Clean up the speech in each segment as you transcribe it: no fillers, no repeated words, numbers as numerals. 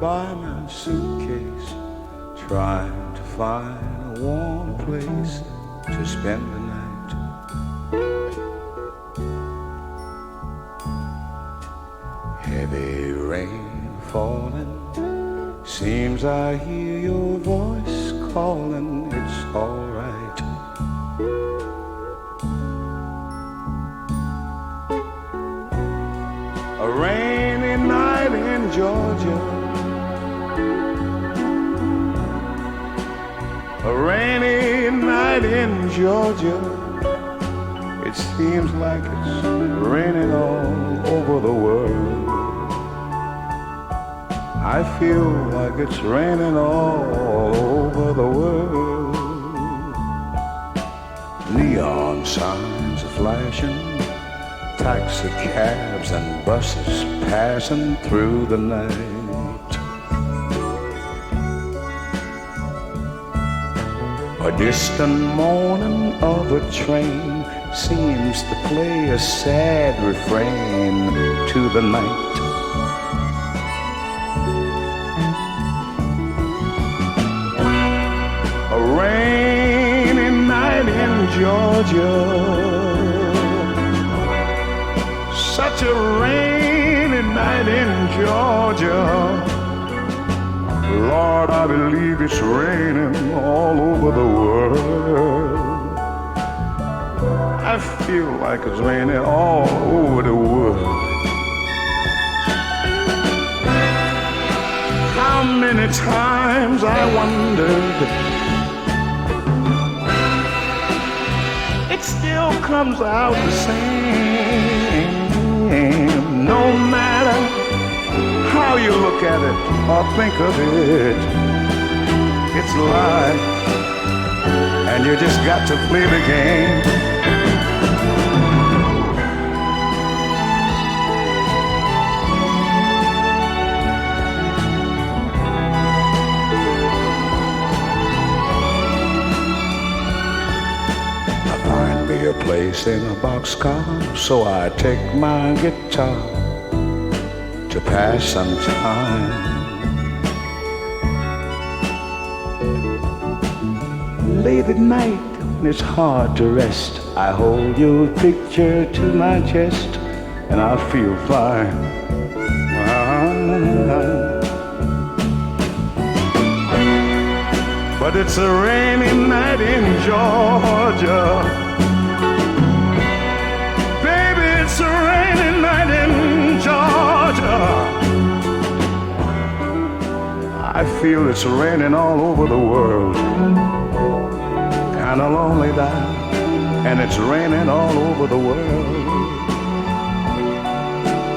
by my suitcase, trying to find a warm place to spend the night. Heavy rain falling, seems I hear your voice calling. It's all right. A rainy night in Georgia, a rainy night in Georgia. It seems like it's raining all over the world. I feel like it's raining all over the world. Neon signs are flashing, taxi cabs and buses passing through the night. A distant moaning of a train seems to play a sad refrain to the night. A rainy night in Georgia, such a rainy night in Georgia. Lord, I believe it's raining all over the world. I feel like it's raining all over the world. How many times I wondered, it still comes out the same. No matter how you look at it or think of it, it's life, and you just got to play the game. A place in a boxcar, so I take my guitar to pass some time. Late at night, when it's hard to rest, I hold your picture to my chest, and I feel fine. But it's a rainy night in Georgia. It's a rainy night in Georgia. I feel it's raining all over the world. Kinda lonely now, and it's raining all over the world.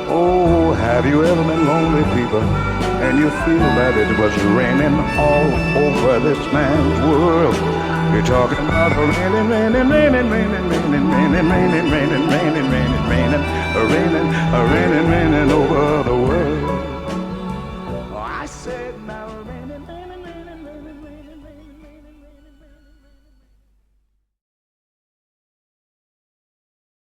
Oh, have you ever been lonely, people, and you feel that it was raining all over this man's world? You're talking about a raining, raining, raining, raining, raining, raining, raining, raining, raining, raining, raining, raining, raining, raining over